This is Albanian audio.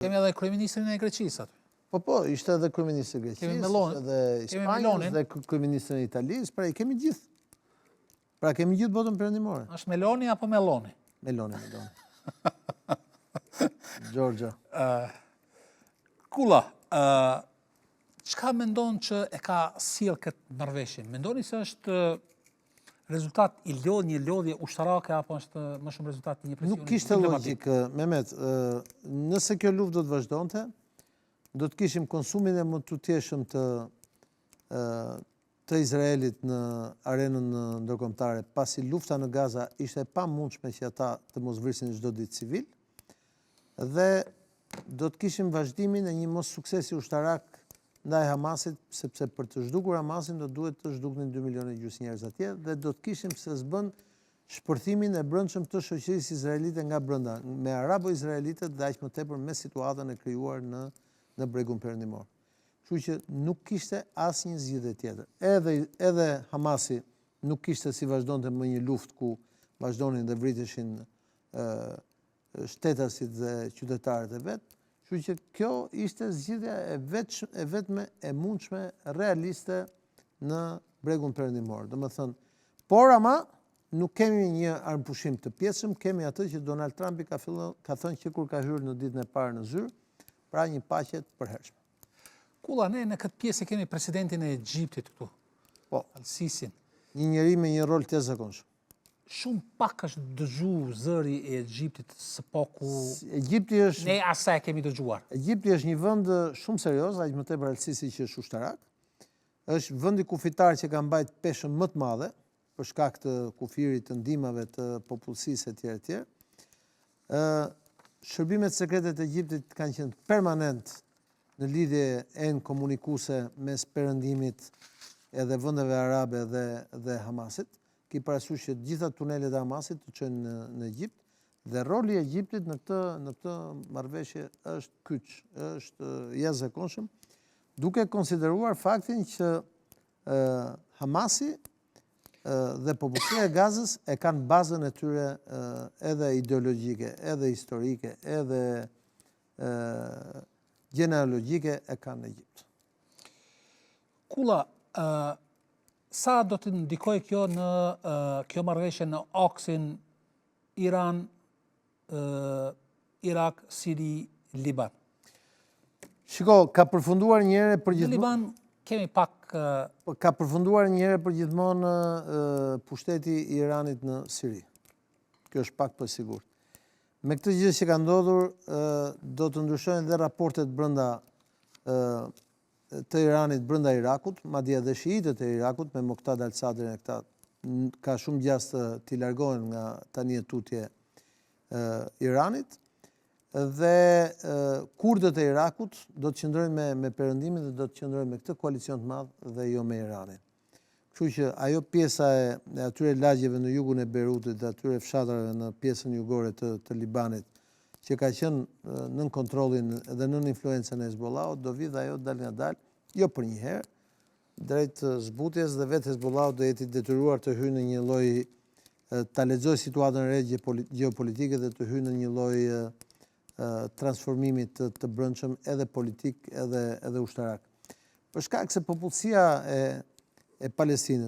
Kemi edhe kryeministrin e Greqisë aty. Po, ishte edhe kryeministri i Greqisë, edhe Spanjës dhe kryeministrin e Italisë, pra i kemi gjithë. Pra kemi gjithë botën perëndimore. Është Meloni apo Meloni? Meloni. Gjorgja. Kulla, çka mendon që e ka sjell këtë marrëveshje? Mendoni se është rezultat i një lodhje ushtarake apo është më shumë rezultat i një presioni? Nuk kishte logjik, Mehmet. Nëse kjo luftë do të vazhdonte, do të kishim konsumin e më tutjeshëm të Izraelit në arenën ndërkombëtare, pasi lufta në Gaza ishte e pamundshme që ata të mos vrisin çdo ditë civil, dhe do të kishim vazhdimin e një mos suksesi ushtarak ndaj Hamasit, sepse për të zhdukur Hamasin do duhet të zhduknin 2,5 milion njerëz atje, dhe do të kishim se s'bën shpërthimin e brendshëm të shoqërisë izraelite nga brenda, me arabo-izraelitët dhe aq më tepër me situatën e krijuar në bregun perëndimor. Kështu që nuk kishte asnjë zgjidhje tjetër. Edhe Hamasi nuk kishte si vazhdonte më një luftë ku vazhdonin dhe vriteshin shtetasit dhe qytetarët e vet. Kështu që kjo ishte zgjidhja e vetme e mundshme realiste në bregun perëndimor. Domethënë, por ama nuk kemi një armpushim të pjesëm, kemi atë që Donald Trumpi ka thënë që kur ka hyrë në ditën e parë në zyrë, pra një paqe të përhershme. Kulla, ne në këtë pjesë kemi presidentin e Egjiptit këtu. Po. Al-Sisin. Një njeri me një rol të jashtëzakonshëm. Shumë pak është dëgju zëri e Egjiptit së paku. Egjipti është. Ne asaj kemi dëgjuar. Egjipti është një vend shumë serioz, aq më tepër Al-Sisi që është ushtarak. Është vendi kufitar që ka mbajtur peshën më të madhe për shkak të kufirit, të ndihmave të popullsisë etj. Shërbimet sekrete të Egjiptit kanë qenë permanent në lidhje komunikuese mes perëndimit edhe vendeve arabe dhe Hamasit. Ki parasysh që gjitha tunelet e Hamasit të çojnë në Egjipt, dhe roli i Egjiptit në këtë marrëveshje është kyç, është jashtëzakonshëm, duke konsideruar faktin që Hamasi dhe popullsia e Gazës e kanë bazën e tyre edhe ideologjike, edhe historike, edhe genealogjike e kanë në Egjipt. Kulla, sa do të ndikojë kjo në kjo marrëveshje në aksin Iran, Irak, Siri, Liban? Shiko, ka përfunduar një herë për gjithmonë. Në Liban kemi pak. Ka përfunduar një herë për gjithmonë pushteti i Iranit në Siri. Kjo është pak për sigurt. Me këtë gjë që ka ndodhur, do të ndryshojnë dhe raportet brenda të Iranit brenda Irakut, madje edhe shiitët e Irakut me Moqtada al-Sadrin, këta ka shumë gjastë t'i largohen nga tani e tutje Iranit, dhe kurdët e Irakut do të qëndrojnë me perëndimin dhe do të qëndrojnë me këtë koalicion të madh dhe jo me Iranin. Kështu që ajo pjesa e atyre lagjeve në jugun e Beirutit dhe atyre fshatrave në pjesën jugore të Libanit, që ka qenë nën kontrollin dhe nën influencën e Hezbollahut, do vi dhe ajo dal nga dal, jo për një herë, drejt zbutjes, dhe vetë Hezbollahu do jeti detyruar të hyjë në një lloj, ta lexojë situatën e re gjeopolitike dhe të hyjë në një lloj transformimit të brendshëm edhe politik edhe ushtarak. Për shkak se popullsia e Palestinës